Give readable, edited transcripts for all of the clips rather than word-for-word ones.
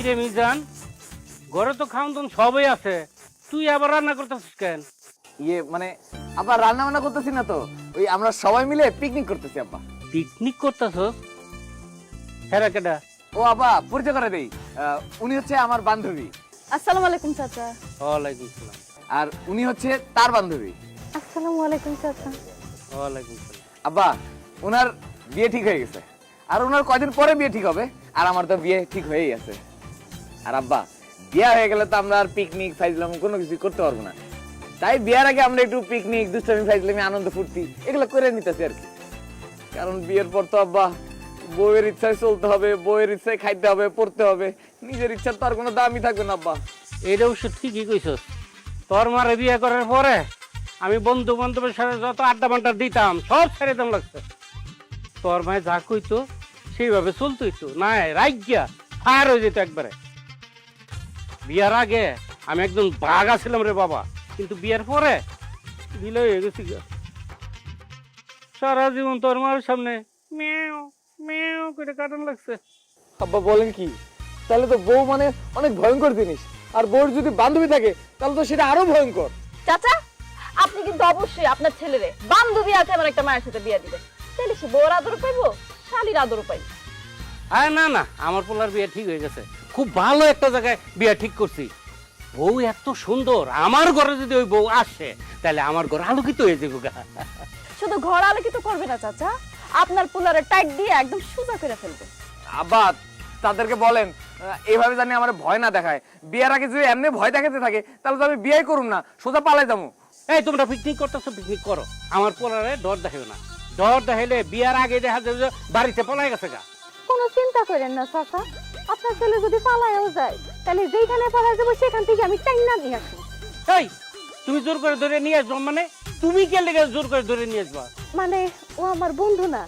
রে মিজান, ঘরে তো খাওন দাওন সবই আছে, তুই আবার রান্না করতেছিস কেন? মানে আবার রান্না বান্না করতেছি না তো, ওই আমরা সবাই মিলে পিকনিক করতেছি আব্বা। পিকনিক করতেছস? হেরা কেডা? ও আব্বা পরিচয় করে দেই, উনি হচ্ছে আমার বান্ধবী। আসসালামু আলাইকুম চাচা। ওয়ালাইকুম সালাম। আর উনি হচ্ছে তার বান্ধবী। আসসালামু আলাইকুম চাচা। ওয়ালাইকুম সালাম। আব্বা ওনার বিয়ে ঠিক হয়ে গেছে, আর ওনার কয়দিন পরে বিয়ে ঠিক হবে, আর আমার তো বিয়ে ঠিক হয়েই আছে। আর আব্বা বিয়ে হয়ে গেলে তো আমরা আর পিকনিক ফাইজলাম কোনো কিছু করতে পারবো না, তাই বিয়ের আগে আমরা একটু পিকনিক দুষ্টামি ফাইজলামি আনন্দ ফুর্তি এগুলো করে নিতেছি আর কি। কারণ বিয়ের পর তো আব্বা বউয়ের ইচ্ছায় চলতে হবে, বউয়ের ইচ্ছায় খাইতে হবে, পড়তে হবে, নিজের ইচ্ছার তো আর কোনো দামই থাকবে না আব্বা। এইটা অবশ্য ঠিকই কইছস। তোর মারে বিয়ে করার পরে আমি বন্ধু বান্ধবের সাথে যত আড্ডা বান্ডা দিতাম সব ছেড়ে দাম লাগছে। তোর মায়ে যা কইতো সেইভাবে চলতোই তো, না রাজ্ঞা ফায়ার হয়ে যেত একবারে। বিয়ার আগে আমি একদম বাঘা ছিলাম রে বাবা, কিন্তু বিয়ের পরে বিলয় হয়ে গেছি গা। সারা জীবন তোর মার সামনে মেও মেও করে কাটান লাগছে। আব্বা বলেন কি? তাহলে তো বউ মানে অনেক ভয়ঙ্কর জিনিস, আর বউর যদি বান্ধবী থাকে তাহলে তো সেটা আরো ভয়ঙ্কর। চাচা, আপনি কিন্তু অবশ্যই আপনার ছেলেরে বান্ধবী আছে আমার একটা মায়ের সাথে বিয়ে দিবেন। তাহলে সে বউর আদর পাইবো, শালির আদর পাইবো। আরে না না, আমার পোলার বিয়ে ঠিক হয়ে গেছে, খুব ভালো একটা জায়গায় বিয়ে ঠিক করছি। বউ এত সুন্দর, আমার ঘরে যদি ওই বউ আসে তাহলে আমার ঘর আলোকিত হয়ে যাবো গা। শুধু ঘর আলোকিত করবে না চাচা, আপনার পোলারে টাইট দিয়ে একদম সোজা করে ফেলবে। আব্বা তাদেরকে বলেন এইভাবে জানি আমার ভয় না দেখায়, বিয়ের আগে যদি এমনি ভয় দেখাতে থাকে তাহলে তো আমি বিয়ে করুম না, সোজা পালাই যাবো। এই তোমরা পিকনিক করতেছো, পিকনিক করো, আমার পোলারে ডর দেখাবে না। ডর দেখাইলে বিয়ার আগে দেখা যাবে যে বাড়িতে পলাই গেছে গা। কোনো চিন্তা করেন না চাচা, আপনার ছেলে যদি পালায়ও যায় তাহলে যেখানে পালায় যাবো সেখান থেকে আমি টাইনা নিয়ে আসবো। এই তুমি জোর করে ধরে নিয়ে আসবো মানে? তুমি কে লেগে জোর করে ধরে নিয়ে আসবা? মানে ও আমার বন্ধু না,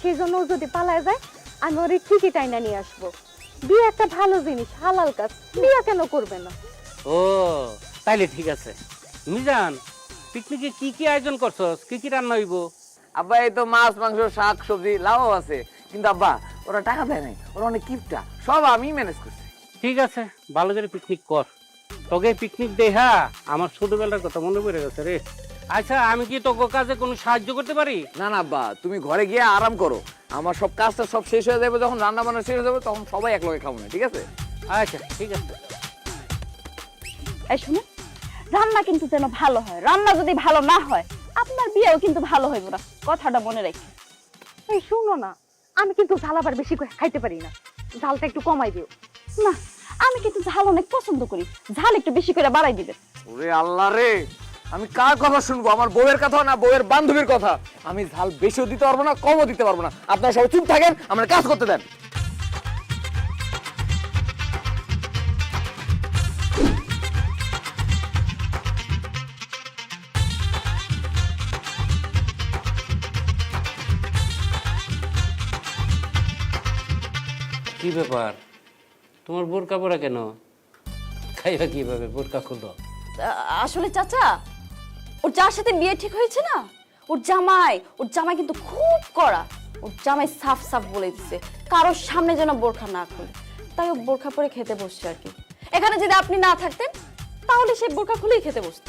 সেই জন্য ও যদি পালায় যায় আমি ওর ঠিকই টাইনা নিয়ে আসবো। বিয়ে একটা ভালো জিনিস, হালাল কাজ, বিয়ে কেন করবে না? ও তাইলে ঠিক আছে। মিজান, পিকনিকে কি কি আয়োজন করছস? কি কি রান্না হইব? আব্বা এই তো মাছ মাংস শাক সবজি লাউ আছে, কিন্তু আব্বা ওরা টাকা দেয় নাই, ওরা অনেক কিপটা, সব আমি ম্যানেজ করছি। ঠিক আছে, ভালো করে পিকনিক কর। তোকে পিকনিক দেখা আমার ছোটবেলার কথা মনে পড়ে গেছে রে। আচ্ছা, আমি কি তোকে কাজে কোনো সাহায্য করতে পারি? না না আব্বা, তুমি ঘরে গিয়ে আরাম করো, আমার সব কাজটা সব শেষ হয়ে যাবে, যখন রান্না বান্না শেষ হয়ে যাবে তখন সবাই একলগে খাবো না, ঠিক আছে? আচ্ছা ঠিক আছে। এই শুনে, রান্না কিন্তু যেন ভালো হয়, রান্না যদি ভালো না হয় আপনার বিয়েও কিন্তু ভালো হইব না, কথাটা মনে রাখি। এই শুনো না, আমি কিন্তু ঝাল আবার বেশি করে খাইতে পারি না, ঝালটা একটু কমাই দিও না। আমি কিন্তু ঝাল অনেক পছন্দ করি, ঝাল একটু বেশি করে বাড়াই দিবেন। ওরে আল্লাহ রে, আমি কার কথা শুনবো, আমার বউয়ের কথা না বউয়ের বান্ধবীর কথা? আমি ঝাল বেশিও দিতে পারবো না, কমও দিতে পারবো না, আপনারা সবাই চুপ থাকেন, আমার কাজ করতে দেন। কি ব্যাপার, তোমার বোরকা পরা কেন? খাইবা কিভাবে? বোরকা খুলো। আসলে চাচা, ওর যার সাথে বিয়ে ঠিক হয়েছে না, ওর জামাই কিন্তু খুব কড়া। ওর জামাই সাফ সাফ বলে দিছে কারোর সামনে যেন বোরখা না খুলে, তাই ও বোরখা পরে খেতে বসছে আর কি। এখানে যদি আপনি না থাকতেন তাহলে সে বোরখা খুলেই খেতে বসতো।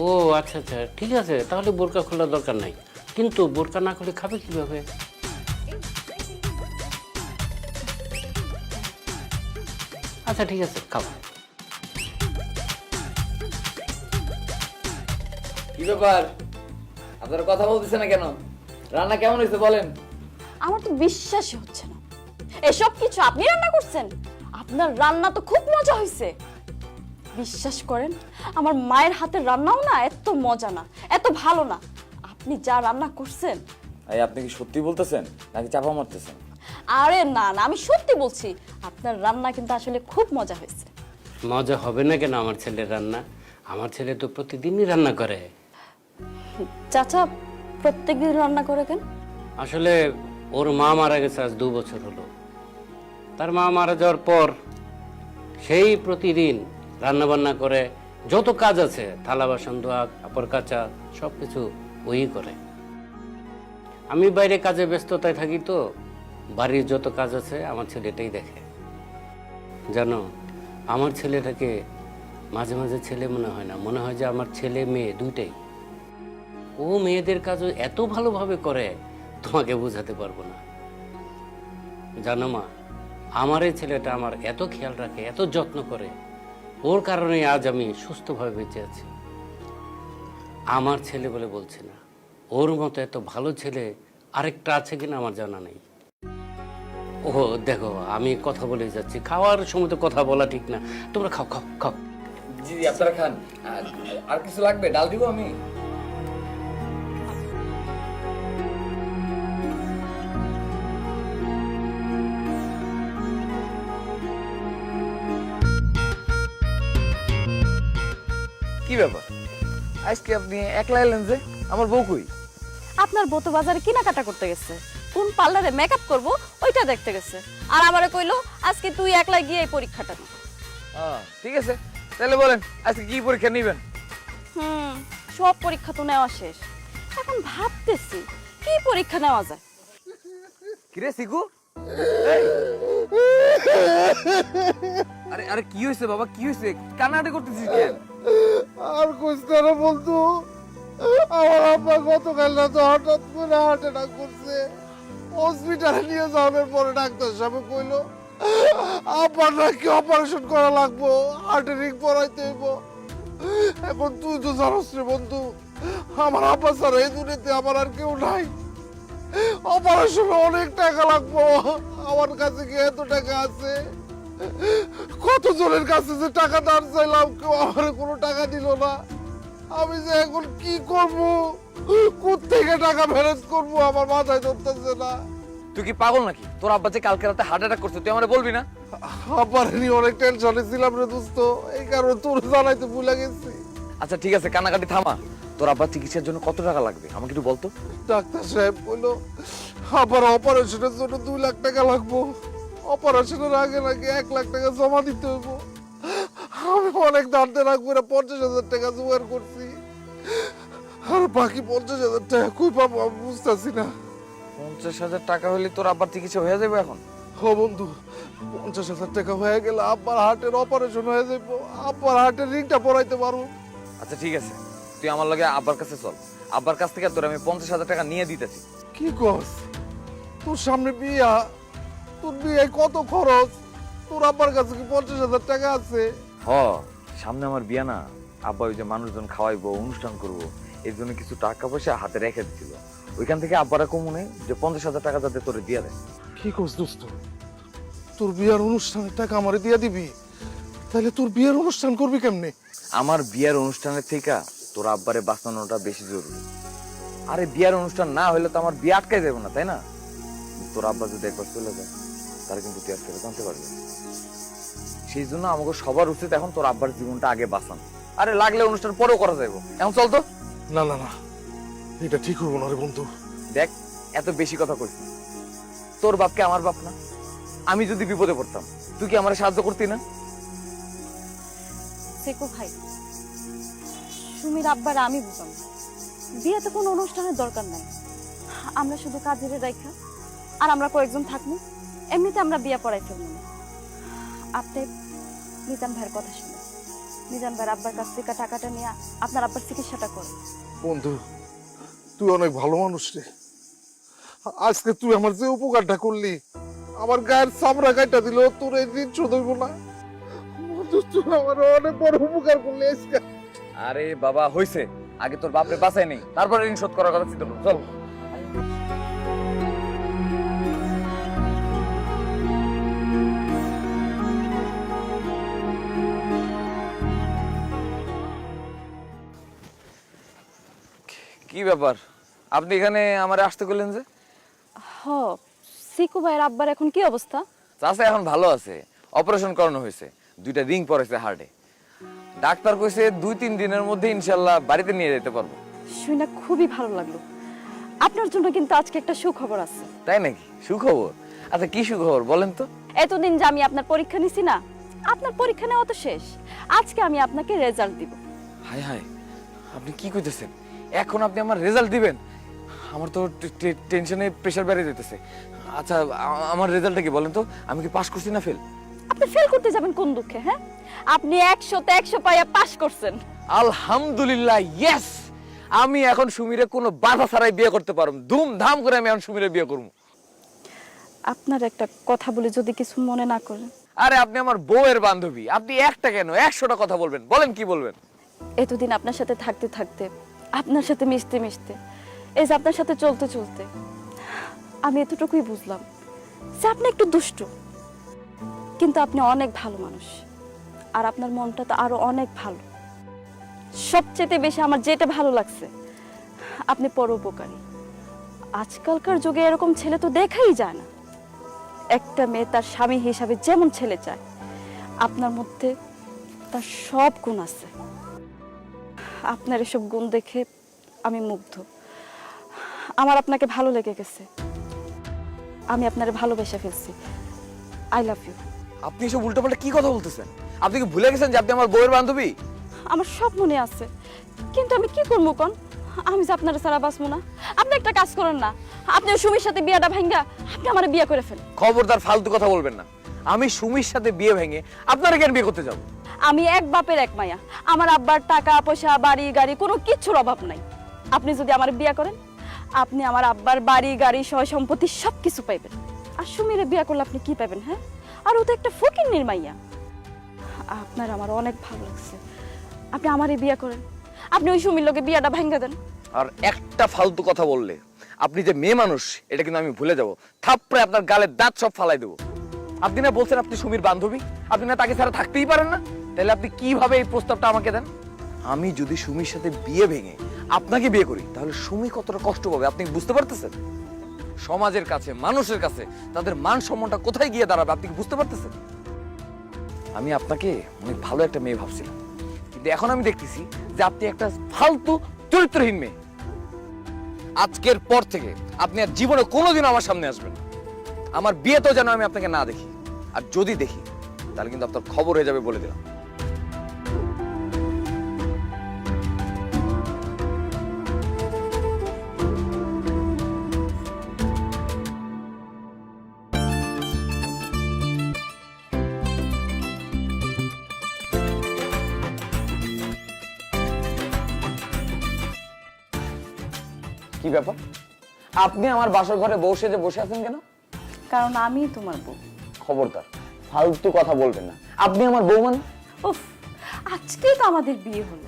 ও আচ্ছা আচ্ছা, ঠিক আছে, তাহলে বোরকা খোলার দরকার নাই। কিন্তু বোরকা না খুলে খাবে কিভাবে? আচ্ছা ঠিক আছে, খাও। কি ব্যাপার, আপনারা কথা বলতেছেন না কেন? রান্না কেমন হয়েছে বলেন? আমার তো বিশ্বাসই হচ্ছে না এসব কিছু আপনি রান্না করছেন। আপনার রান্না তো খুব মজা হয়েছে। বিশ্বাস করেন, আমার মায়ের হাতের রান্নাও না এত মজা না, এত ভালো না। আপনি যা রান্না করছেন। এই আপনি কি সত্যি বলতেছেন নাকি চাপা মারতেছেন? আরে না না, আমি সত্যি বলছি, আপনার রান্না কিন্তু আসলে খুব মজা হয়েছে। মজা হবে না কেন? আমার ছেলের রান্না, আমার ছেলে তো প্রতিদিনই রান্না করে। চাচা প্রত্যেকদিন রান্না করে কেন? আসলে ওর মা মারা গেছে আজ 2 বছর হলো। তার মা মারা যাওয়ার পর সেই প্রতিদিন রান্না বান্না করে, যত কাজ আছে থালা বাসন ধোয়া কাপড় কাচা সব কিছু ওই করে। আমি বাইরে কাজে ব্যস্ততায় থাকি, তো বাড়ির যত কাজ আছে আমার ছেলেটাই দেখে। জানো, আমার ছেলেটাকে মাঝে মাঝে ছেলে মনে হয় না, মনে হয় যে আমার ছেলে মেয়ে দুইটাই। ও মেয়েদের কাজও এত ভালোভাবে করে তোমাকে বোঝাতে পারবো না। জানো মা, আমার এই ছেলেটা আমার এত খেয়াল রাখে, এত যত্ন করে, ওর কারণে আজ আমি সুস্থভাবে বেঁচে আছি। আমার ছেলে বলে বলছি না, ওর মতো এত ভালো ছেলে আরেকটা আছে কিনা আমার জানা নেই। ও দেখো, আমি কথা বলে যাচ্ছি, খাওয়ার সময় তো কথা বলা ঠিক না। তোমরা খাও খাও খাও। জি জি, আপনারা খান। আর কিছু লাগবে? ডাল দিব আমি? কি ব্যাপার, আজকে আপনি একলা এলেন যে? আমার বউ কই? আপনার বউ তো বাজারে কেনাকাটা করতে গেছে, কোন পার্লারে মেকআপ করব ওইটা দেখতে গেছে। আর আমারে কইলো আজকে তুই একলা গিয়ে এই পরীক্ষাটা নে। ঠিক আছে, তাহলে বলেন আজকে কি পরীক্ষা নেবেন? সব পরীক্ষা তো নেওয়া শেষ, এখন ভাবতেছি কি পরীক্ষা নেওয়া যায়। কিরে সিকু? আরে আরে কি হয়েছে বাবা, কি হয়েছে? কান্নাকাটি করতেছিস কেন? আর কইতে না বন্ধু, আমার আব্বা গতকাল রাতে হঠাৎ করে হার্ট অ্যাটাক করছে। হসপিটালে নিয়ে যাওয়ার পরে ডাক্তার সাহেব কইলো আব্বার নাকি অপারেশন করা লাগবো, হার্টের রিং পরাইতে হইব। এখন তুই তো জানোস রে বন্ধু, আমার আব্বা ছাড়া এই দুনিয়াতে আমার আর কেউ নাই। অপারেশনে অনেক টাকা লাগবো, আমার কাছে কি এত টাকা আছে? কতজনের কাছে যে টাকা ধার চাইলাম, কেউ আমার কোনো টাকা দিল না। আমি যে এখন কি করব, কোত্থেকে টাকা ম্যানেজ করব, আমার মাথায় ধরতেছে না। তুই কি পাগল নাকি? তোর আব্বা যে কালকে রাতে হার্ট অ্যাটাক করছে, তুই আমারে বলবি না? আব্বার নিয়ে অনেক টেনশনে ছিলাম রে দোস্ত, এই কারণে তোর জানাইতে ভুলে গেছি। আচ্ছা ঠিক আছে, কান্নাকাটি থামা। তোর আব্বার চিকিৎসার জন্য কত টাকা লাগবে আমাকে একটু বলতো। ডাক্তার সাহেব বললো আবার অপারেশনের জন্য 2 লাখ টাকা লাগবো। অপারেশনের আগে নাকি 1 লাখ টাকা জমা দিতে হইব। আমি অনেক দাঁড়তে রাখবো, 50,000 টাকা জোগাড় করছি। আর বাকি 50,000 টাকা কই পাবো আমি বুঝতেছি না। 50,000 টাকা হলে তোর আব্বার চিকিৎসা হয়ে যাবে এখন? ও বন্ধু, 50,000 টাকা হয়ে গেলে আব্বার হার্টের অপারেশন হয়ে যাবো, আব্বার হার্টের রিংটা পরাইতে পারবো। আচ্ছা ঠিক আছে, তুই আমার লগে আব্বার কাছে চল। আব্বার কাছ থেকে তোর আমি 50,000 টাকা নিয়ে দিতেছি। কি কস? তোর সামনে বিয়া, তোর বিয়ে কত খরচ? তোর আব্বার কাছে কি 50,000 টাকা আছে? হ, সামনে আমার বিয়া না, আব্বা ওই যে মানুষজন খাওয়াইবো, অনুষ্ঠান করব, এর জন্য কিছু টাকা পয়সা হাতে রেখে দিছিল। ওইখান থেকে আব্বারা কমুনে যে 50,000 টাকা যাতে তোরে দিয়ে দেয়। কি কস দোস্ত, তোর বিয়ার অনুষ্ঠানের টাকা আমারে দিয়া দিবি? তাহলে তোর বিয়ের অনুষ্ঠান করবি কেমনে? আমার বিয়ার অনুষ্ঠানের থেকে তোর আব্বারে বাঁচানোটা বেশি জরুরি। আরে বিয়ার অনুষ্ঠান না হলে তো আমার বিয়ে আটকাই যাবে না, তাই না? তোর আব্বা যদি একবার চলে যায়, তাহলে কিন্তু তুই আর ফেরত আনতে পারবি না। সেই জন্য আমাকে সবার উচিত এখন তোর আব্বার জীবনটা আগে বাঁচান। আরে লাগলে অনুষ্ঠান পরেও করা যাবে, এখন চল তো। না না না, এটা ঠিক হবো না রে বন্ধু। দেখ, এত বেশি কথা কইস না। তোর বাপকে আমার বাপ না? আমি যদি বিপদে পড়তাম, তুই কি আমার সাহায্য করতি না? সেকু ভাই, সুমির আব্বার আমি বুঝাম, বিয়েতে কোনো অনুষ্ঠানের দরকার নাই। আমরা শুধু কাজের রাইখা আর আমরা কয়েকজন থাকবো, এমনিতে আমরা বিয়ে পড়াই ফেলবো না। আপনি মিজান ভাইয়ের কথা শুনে মিজান ভাইয়ের আব্বার কাছ থেকে টাকাটা নিয়ে আপনার আব্বার চিকিৎসাটা করেন। বন্ধু, তুই অনেক ভালো মানুষ রে। আজকে তুই আমার যে উপকারটা করলি, আমার গায়ের চামড়া কাটা দিল, তোর এই ঋণ শোধ হইব না। বন্ধু, তুই আমার অনেক বড় উপকার করলি আজকে। আরে বাবা হইছে, আগে তোর বাপরে বাঁচাই নেই, তারপরে ঋণ শোধ করার কথা চিন্তা করো। চল। কি ব্যাপার, আপনি এখানে আমারে আসতে করলেন যে? হ, সিকু ভাইয়ের আব্বার এখন কি অবস্থা? চাচা এখন ভালো আছে, অপারেশন করানো হয়েছে, 2টা রিং পড়েছে হার্টে। ডাক্তার কইছে 2-3 দিনের মধ্যে ইনশাল্লাহ বাড়িতে নিয়ে যেতে পারবো। শুনে খুবই ভালো লাগলো। আপনার জন্য কিন্তু আজকে একটা সুখবর আছে। তাই নাকি? সুখবর? আচ্ছা কি সুখবর বলেন তো? এতদিন যে আমি আপনার পরীক্ষা নিছি না, আপনার পরীক্ষা নেওয়া তো শেষ। আজকে আমি আপনাকে রেজাল্ট দিব। হাই হাই, আপনি কি কইতেছেন? এখন আপনি আমার রেজাল্ট দিবেন? আমার তো টেনশনে প্রেসার বেড়ে যেতেছে। আচ্ছা আমার রেজাল্টটা কি বলেন তো? আমি কি পাস করছি না ফেল? আপনি ফেল করতে যাবেন কোন দুঃখে? হ্যাঁ, আপনি 100-তে 100 পাইয়া পাস করছেন। আলহামদুলিল্লাহ, ইয়েস। আমি এখন সুমিরে কোনো বাধা ছাড়াই বিয়ে করতে পারবো, ধুমধাম করে আমি এখন সুমিরে বিয়ে করবো। আপনার একটা কথা বলে যদি কিছু মনে না করেন। আরে আপনি আমার বউয়ের বান্ধবী, আপনি একটা কেন 100টা কথা বলবেন, বলেন কি বলবেন? এতদিন আপনার সাথে থাকতে থাকতে, আপনার সাথে মিশতে মিশতে, এই যে আপনার সাথে চলতে চলতে আমি এতটুকুই বুঝলাম যে আপনি একটু দুষ্ট, কিন্তু আপনি অনেক ভালো মানুষ। আর আপনার মনটা তো আরো অনেক ভালো। সবচেয়ে বেশি আমার যেটা ভালো লাগছে, আপনি পরোপকারী। আজকালকার যুগে এরকম ছেলে তো দেখাই যায় না। একটা মেয়ে তার স্বামী হিসাবে যেমন ছেলে চায়, আপনার মধ্যে তার সব গুণ আছে। আপনার এসব গুণ দেখে আমি মুগ্ধ। আমার আপনাকে ভালো লেগে গেছে। আমি আপনারে ভালোবেসে ফেলছি। I love you. আপনি এসব উল্টোপাল্টা কি কথা বলতেছেন? আপনি কি ভুলে গেছেন যে আপনি আমার বউয়ের বান্ধবী? আমার সব মনে আছে, কিন্তু আমি কি করবো কোন? আমি যে আপনার সারা বাঁচবো না। আপনি একটা কাজ করেন না, আপনি ওই সুমির সাথে বিয়েটা ভাঙ্গা আপনি আমার বিয়ে করে ফেলেন। খবরদার ফালতু কথা বলবেন না। আমি সুমির সাথে বিয়ে ভেঙে আপনারা কেন বিয়ে করতে যাব? আমি এক বাপের এক মায়া। আমার আব্বার টাকা পয়সা, বাড়ি গাড়ি কোনো কিচ্ছুর অভাব নাই। আপনি যদি আমার বিয়ে করেন, আপনি আমার আব্বার বাড়ি গাড়ি সয় সম্পত্তি সবকিছু পাইবেন। আর সুমিরে বিয়ে করলে আপনি কি পাবেন? হ্যাঁ, আর ও তো একটা ফকিন্নির মাইয়া। আপনার আমার অনেক ভালো লাগছে। আপনি আমারই বিয়ে করেন, আপনি ওই সুমির লোকে বিয়েটা ভাঙ্গা দেন। আর একটা ফালতু কথা বললে আপনি যে মেয়ে মানুষ এটা কিন্তু আমি ভুলে যাব। থাপড়ে আপনার গালের দাঁত সব ফালাই দেবো। আপনি না বলছেন আপনি সুমির বান্ধবী, আপনি না তাকে ছাড়া থাকতেই পারেন না? তাহলে আপনি কিভাবে এই প্রস্তাবটা আমাকে দেন? আমি যদি সুমির সাথে বিয়ে ভেঙে আপনাকে বিয়ে করি, তাহলে সুমি কতটা কষ্ট পাবে আপনি বুঝতে পারতেছেন? সমাজের কাছে, মানুষের কাছে তাদের মান সম্মানটা কোথায় গিয়ে দাঁড়াবে আপনি কি বুঝতে পারতেছেন? আমি আপনাকে অনেক ভালো একটা মেয়ে ভাবছিলাম, কিন্তু এখন আমি দেখতেছি যে আপনি একটা ফালতু চরিত্রহীন মেয়ে। আজকের পর থেকে আপনি আর জীবনে কোনোদিন আমার সামনে আসবেন না। আমার বিয়েতেও যেন আমি আপনাকে না দেখি, আর যদি দেখি তাহলে কিন্তু আপনার খবর হয়ে যাবে বলে দিলাম। কি ব্যাপার, আপনি আমার বাসর ঘরে বউ সেজে বসে আছেন কেন? কারণ আমি তোমার বউ। খবরদার ফালতু কথা বলবেন না। আপনি আমার বউ মানে? উফ, আজকে তো আমাদের বিয়ে হলো,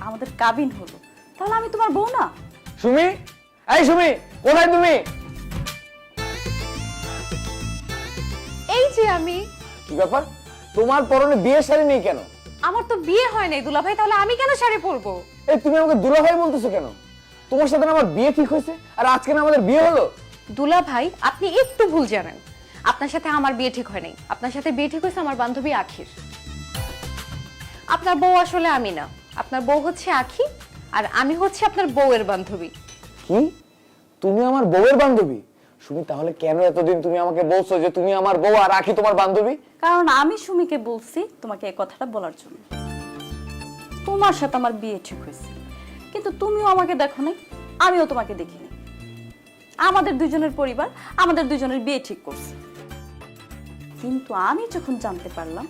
আমাদের কাবিন হলো, তাহলে আমি তোমার বউ না? সুমি, এই সুমি, কোথায় তুমি? এই যে আমি। কি ব্যাপার, তোমার পরনে বিয়ের শাড়ি নেই কেন? আমার তো বিয়ে হয় নাই দুলাভাই, তাহলে আমি কেন শাড়ি পরবো? এই তুমি আমাকে দুলাভাই বলতেছো কেন? তোমার সাথে না আমার বিয়ে ঠিক হয়েছে, আর আজকে না আমাদের বিয়ে হলো? দুলাভাই, আপনি একটু ভুল জানেন। আপনার সাথে আমার বিয়ে ঠিক হয় নাই, আপনার সাথে বিয়ে ঠিক হয়েছে আমার বান্ধবী আখির। আপনার বউ আসলে আমি না, আপনার বউ হচ্ছে আখি, আর আমি হচ্ছে আপনার বউয়ের বান্ধবী। কি, তুমি আমার বউয়ের বান্ধবী? সুমি, তাহলে কেন এতদিন তুমি আমাকে বলছো যে তুমি আমার বউ আর আখি তোমার বান্ধবী? কারণ আমি সুমিকে বলছি তোমাকে এই কথাটা বলার জন্য। তোমার সাথে আমার বিয়ে ঠিক হয়েছে, কিন্তু তুমিও আমাকে দেখো নাই, আমিও তোমাকে দেখিনি। আমাদের দুজনের পরিবার আমাদের দুজনের বিয়ে ঠিক করছে, কিন্তু আমি যখন জানতে পারলাম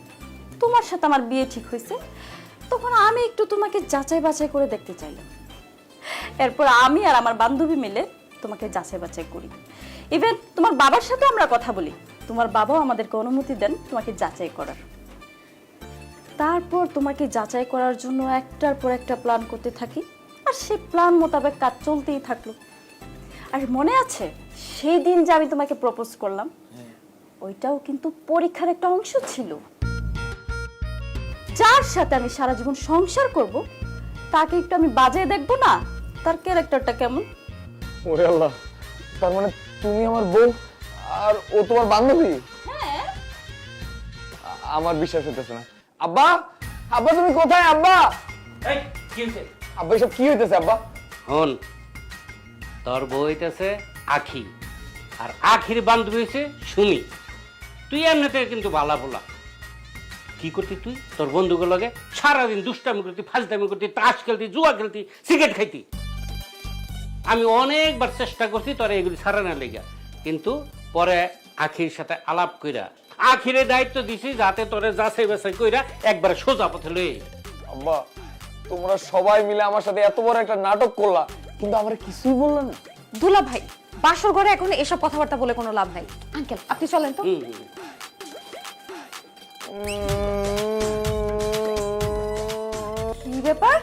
তোমার সাথে আমার বিয়ে ঠিক হয়েছে, তখন আমি একটু তোমাকে যাচাই বাছাই করে দেখতে চাইলাম। এরপর আমি আর আমার বান্ধবী মিলে তোমাকে যাচাই বাছাই করি। ইভেন তোমার বাবার সাথে আমরা কথা বলি, তোমার বাবাও আমাদেরকে অনুমতি দেন তোমাকে যাচাই করার। তারপর তোমাকে যাচাই করার জন্য একটার পর একটা প্ল্যান করতে থাকি, আর সেই প্ল্যান মোতাবেক কাজ চলতেই থাকলো। আর মনে আছে সেই দিন যে আমি তোমাকে প্রপোজ করলাম, ওইটাও কিন্তু পরীক্ষার একটা অংশ ছিল। যার সাথে আমি সারা জীবন সংসার করব, তাকে একটু আমি বাজিয়ে দেখবো না তার ক্যারেক্টারটা কেমন। ওরে আল্লাহ, তার মানে তুমি আমার বউ আর ও তোমার বান্ধবী? হ্যাঁ। আমার বিশ্বাস হইতেছে না। আব্বা, আব্বা তুমি কোথায়? আব্বা, এই কি হইছে? আব্বা এসব কি হইতেছে? আব্বা হন, তোর বউ হইতেছে আখি, আর আখির বান্ধবী হয়েছে সুমি। তুই এমনিতে কিন্তু ভালা ভোলা। কি করতি তুই? তোর বন্ধুগুলো লগে সারাদিন দুষ্টামি করতি, ফাজদামি করতি, তাস খেলতি, জুয়া খেলতি, সিগারেট খাইতি। আমি অনেকবার চেষ্টা করছি তোর এগুলি সারানোর লেগে, কিন্তু পরে আখির সাথে আলাপ কইরা আখিরে দায়িত্ব দিছি যাতে তোরে যাচাই বাছাই কইরা একবার সোজা পথে লই আই। আব্বা তোমরা সবাই মিলে আমার সাথে এত বড় একটা নাটক করলা কিন্তু আমার কিছুই বললে না। দুলা ভাই বাসর ঘরে এখন এসব কথাবার্তা বলে কোনো লাভ নাই। আঙ্কেল আপনি চলেন তো। হুম। কি ব্যাপার,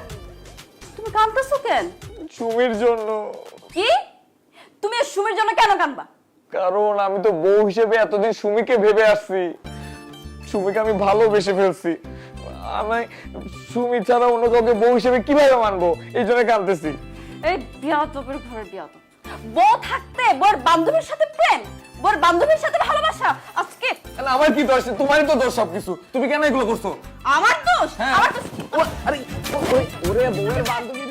তুমি কাঁদতেছো কেন? সুমির জন্য। কি তুমি এই সুমির জন্য কেন কাঁদবা? কারণ আমি তো বউ হিসেবে এতদিন সুমিকে ভেবে আসছি, সুমিকে আমি ভালোবেসে ফেলছি। আমি সুমি ছাড়া অন্য কাউকে বউ হিসেবে কিভাবে মানবো, এই জন্য কাঁদতেছি। এই বিয়াতবের ঘরের বিয়াতব, বউ থাকতে বউর বান্ধবীর সাথে প্রেম, বউর বান্ধবীর সাথে ভালোবাসা, আজকে না, আমার কি দোষ? তোমারই তো দোষ সবকিছু। তুমি কেন এগুলো করছো? আমার দোষ? হ্যাঁ। আমার দোষ? আরে ওরে বউয়ের বান্ধবী